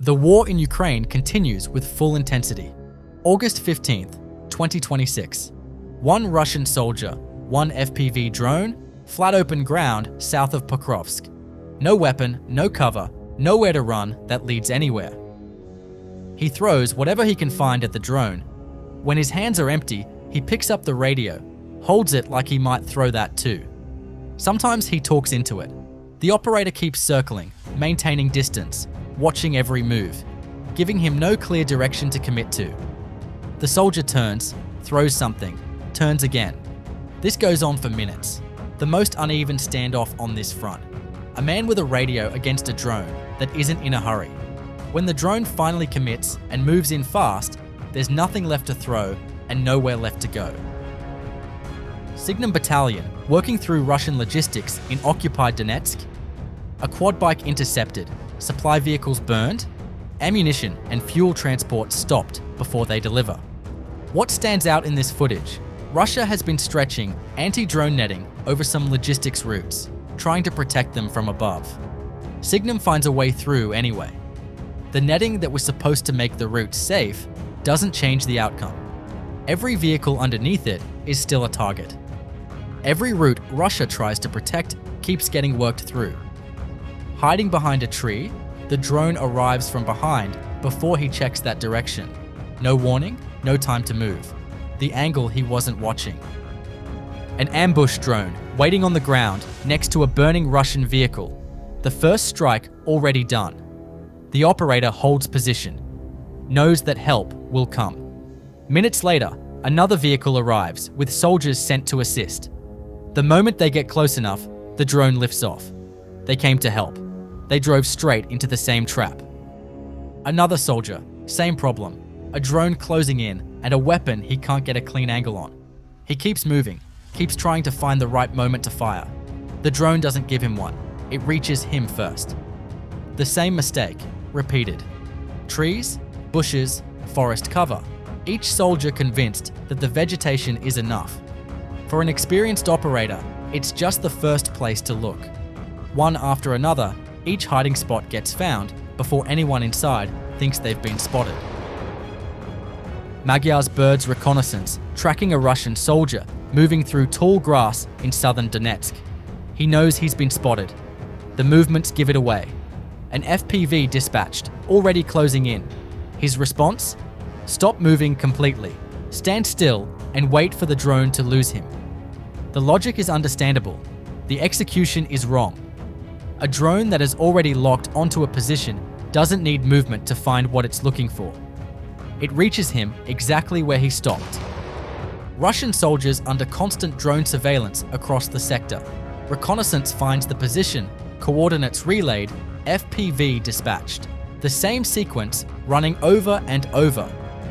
The war in Ukraine continues with full intensity. August 15th, 2026. One Russian soldier, one FPV drone, flat open ground south of Pokrovsk. No weapon, no cover, nowhere to run that leads anywhere. He throws whatever he can find at the drone. When his hands are empty, he picks up the radio, holds it like he might throw that too. Sometimes he talks into it. The operator keeps circling, maintaining distance, watching every move, giving him no clear direction to commit to. The soldier turns, throws something, turns again. This goes on for minutes. The most uneven standoff on this front. A man with a radio against a drone that isn't in a hurry. When the drone finally commits and moves in fast, there's nothing left to throw and nowhere left to go. Signum Battalion, working through Russian logistics in occupied Donetsk. A quad bike intercepted, supply vehicles burned, ammunition and fuel transport stopped before they deliver. What stands out in this footage? Russia has been stretching anti-drone netting over some logistics routes, trying to protect them from above. Signum finds a way through anyway. The netting that was supposed to make the route safe doesn't change the outcome. Every vehicle underneath it is still a target. Every route Russia tries to protect keeps getting worked through. Hiding behind a tree, the drone arrives from behind before he checks that direction. No warning, no time to move. The angle he wasn't watching. An ambush drone waiting on the ground next to a burning Russian vehicle. The first strike already done. The operator holds position, knows that help will come. Minutes later, another vehicle arrives with soldiers sent to assist. The moment they get close enough, the drone lifts off. They came to help. They drove straight into the same trap. Another soldier, same problem. A drone closing in and a weapon he can't get a clean angle on. He keeps moving, keeps trying to find the right moment to fire. The drone doesn't give him one. It reaches him first. The same mistake, repeated. Trees, bushes, forest cover. Each soldier convinced that the vegetation is enough. For an experienced operator, it's just the first place to look. One after another, each hiding spot gets found before anyone inside thinks they've been spotted. Magyar's bird's reconnaissance, tracking a Russian soldier moving through tall grass in southern Donetsk. He knows he's been spotted. The movements give it away. An FPV dispatched, already closing in. His response? Stop moving completely. Stand still and wait for the drone to lose him. The logic is understandable. The execution is wrong. A drone that is already locked onto a position doesn't need movement to find what it's looking for. It reaches him exactly where he stopped. Russian soldiers under constant drone surveillance across the sector. Reconnaissance finds the position, coordinates relayed, FPV dispatched. The same sequence running over and over.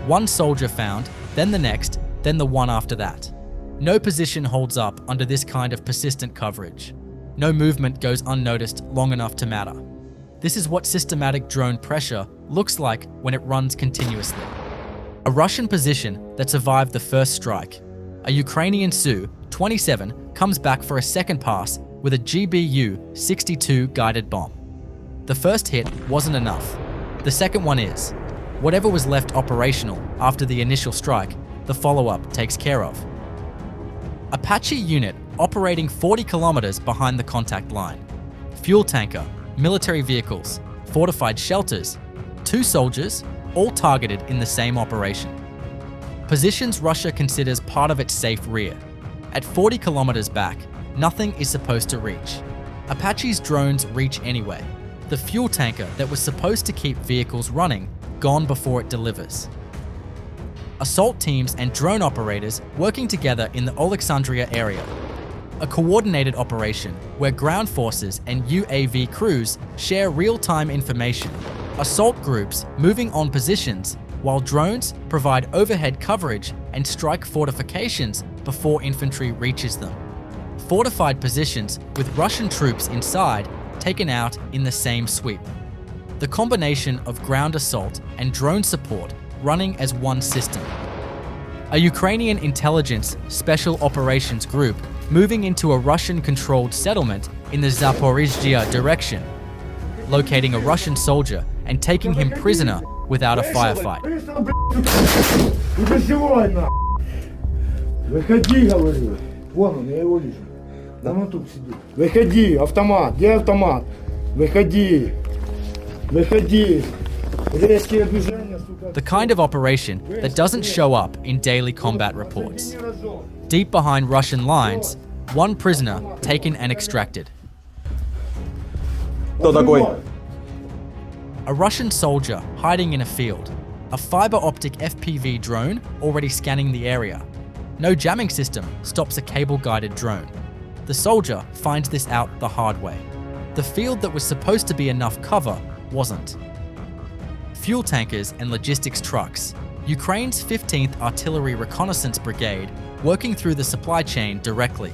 One soldier found, then the next, then the one after that. No position holds up under this kind of persistent coverage. No movement goes unnoticed long enough to matter. This is what systematic drone pressure looks like when it runs continuously. A Russian position that survived the first strike. A Ukrainian Su-27 comes back for a second pass with a GBU-62 guided bomb. The first hit wasn't enough. The second one is. Whatever was left operational after the initial strike, the follow-up takes care of. Apache unit operating 40 kilometers behind the contact line. Fuel tanker, military vehicles, fortified shelters, 2 soldiers, all targeted in the same operation. Positions Russia considers part of its safe rear. At 40 kilometers back, nothing is supposed to reach. Apache's drones reach anyway. The fuel tanker that was supposed to keep vehicles running, gone before it delivers. Assault teams and drone operators working together in the Alexandria area. A coordinated operation where ground forces and UAV crews share real-time information. Assault groups moving on positions while drones provide overhead coverage and strike fortifications before infantry reaches them. Fortified positions with Russian troops inside taken out in the same sweep. The combination of ground assault and drone support running as one system. A Ukrainian intelligence special operations group moving into a Russian-controlled settlement in the Zaporizhzhia direction, locating a Russian soldier and and taking him prisoner without a firefight. Выходи, говорю. Вон он, я его вижу. Давно тут сидит. Выходи, автомат. Где автомат? Выходи. Выходи. Резкие движения, сука. The kind of operation that doesn't show up in daily combat reports. Deep behind Russian lines, one prisoner taken and extracted. Кто такой? A Russian soldier hiding in a field. A fiber-optic FPV drone already scanning the area. No jamming system stops a cable-guided drone. The soldier finds this out the hard way. The field that was supposed to be enough cover wasn't. Fuel tankers and logistics trucks. Ukraine's 15th Artillery Reconnaissance Brigade working through the supply chain directly.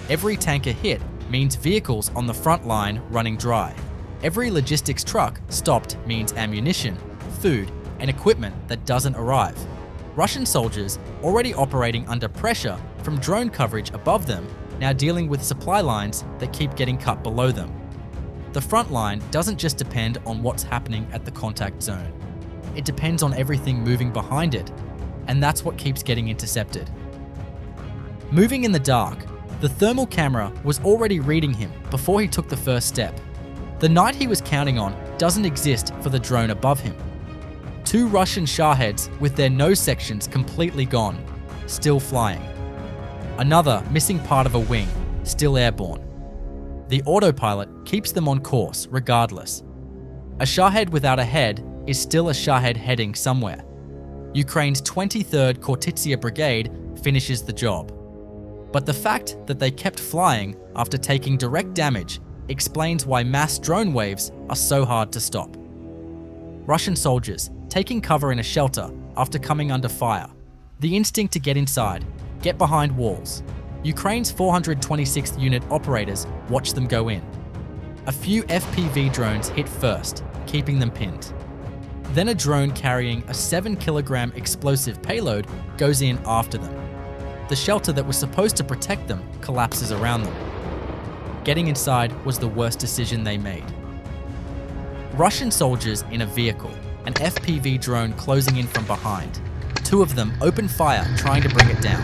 Every tanker hit means vehicles on the front line running dry. Every logistics truck stopped means ammunition, food, and equipment that doesn't arrive. Russian soldiers, already operating under pressure from drone coverage above them, now dealing with supply lines that keep getting cut below them. The front line doesn't just depend on what's happening at the contact zone. It depends on everything moving behind it, and that's what keeps getting intercepted. Moving in the dark, the thermal camera was already reading him before he took the first step. The night he was counting on doesn't exist for the drone above him. Two Russian Shaheds with their nose sections completely gone, still flying. Another missing part of a wing, still airborne. The autopilot keeps them on course regardless. A Shahed without a head is still a Shahed heading somewhere. Ukraine's 23rd Kortitsia Brigade finishes the job. But the fact that they kept flying after taking direct damage explains why mass drone waves are so hard to stop. Russian soldiers taking cover in a shelter after coming under fire. The instinct to get inside, get behind walls. Ukraine's 426th Unit operators watch them go in. A few FPV drones hit first, keeping them pinned. Then a drone carrying a 7-kilogram explosive payload goes in after them. The shelter that was supposed to protect them collapses around them. Getting inside was the worst decision they made. Russian soldiers in a vehicle, an FPV drone closing in from behind. Two of them open fire trying to bring it down.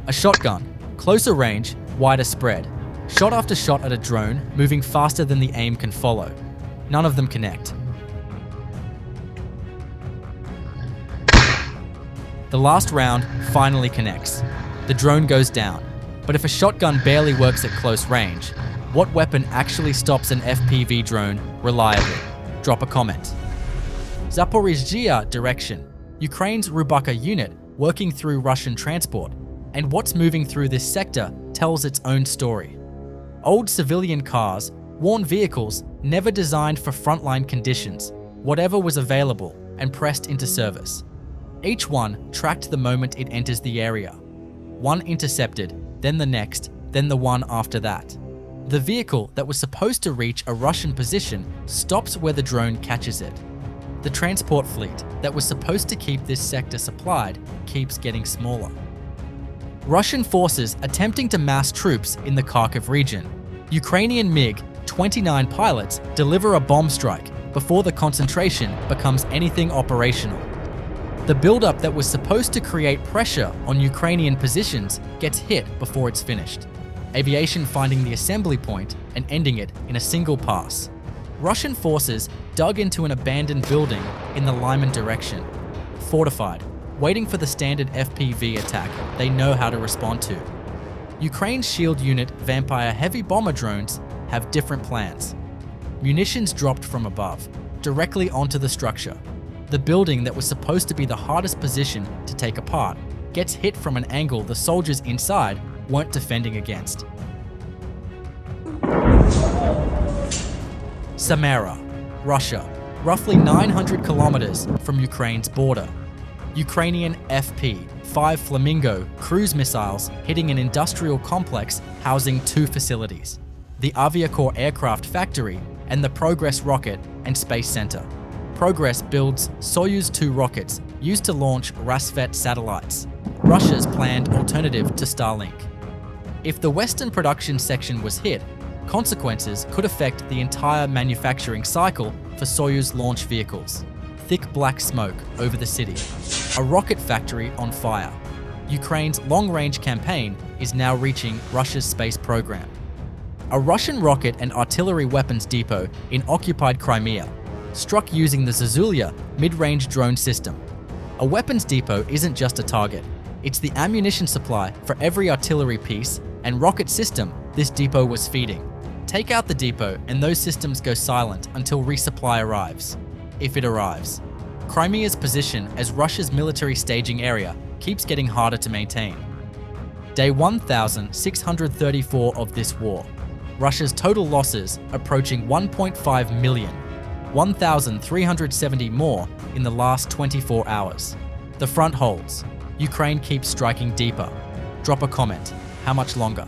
A shotgun, closer range, wider spread. Shot after shot at a drone, moving faster than the aim can follow. None of them connect. The last round finally connects. The drone goes down. But if a shotgun barely works at close range, what weapon actually stops an FPV drone reliably? Drop a comment. Zaporizhzhia direction. Ukraine's Rubaca unit working through Russian transport. And what's moving through this sector tells its own story. Old civilian cars, worn vehicles, never designed for frontline conditions, whatever was available, and pressed into service. Each one tracked the moment it enters the area. One intercepted, then the next, then the one after that. The vehicle that was supposed to reach a Russian position stops where the drone catches it. The transport fleet that was supposed to keep this sector supplied keeps getting smaller. Russian forces attempting to mass troops in the Kharkiv region. Ukrainian MiG-29 pilots deliver a bomb strike before the concentration becomes anything operational. The buildup that was supposed to create pressure on Ukrainian positions gets hit before it's finished. Aviation finding the assembly point and ending it in a single pass. Russian forces dug into an abandoned building in the Lyman direction, fortified, waiting for the standard FPV attack they know how to respond to. Ukraine's shield unit Vampire heavy bomber drones have different plans. Munitions dropped from above, directly onto the structure. The building that was supposed to be the hardest position to take apart gets hit from an angle the soldiers inside weren't defending against. Samara, Russia, roughly 900 kilometers from Ukraine's border. Ukrainian FP-5 Flamingo cruise missiles hitting an industrial complex housing two facilities, the Aviacorps aircraft factory and the Progress rocket and space center. Progress builds Soyuz 2 rockets used to launch Rassvet satellites, Russia's planned alternative to Starlink. If the Western production section was hit, consequences could affect the entire manufacturing cycle for Soyuz launch vehicles. Thick black smoke over the city. A rocket factory on fire. Ukraine's long-range campaign is now reaching Russia's space program. A Russian rocket and artillery weapons depot in occupied Crimea, struck using the Zaporizhzhia mid-range drone system. A weapons depot isn't just a target, it's the ammunition supply for every artillery piece and rocket system this depot was feeding. Take out the depot and those systems go silent until resupply arrives. If it arrives. Crimea's position as Russia's military staging area keeps getting harder to maintain. Day 1,634 of this war. Russia's total losses approaching 1.5 million, 1,370 more in the last 24 hours. The front holds. Ukraine keeps striking deeper. Drop a comment. How much longer?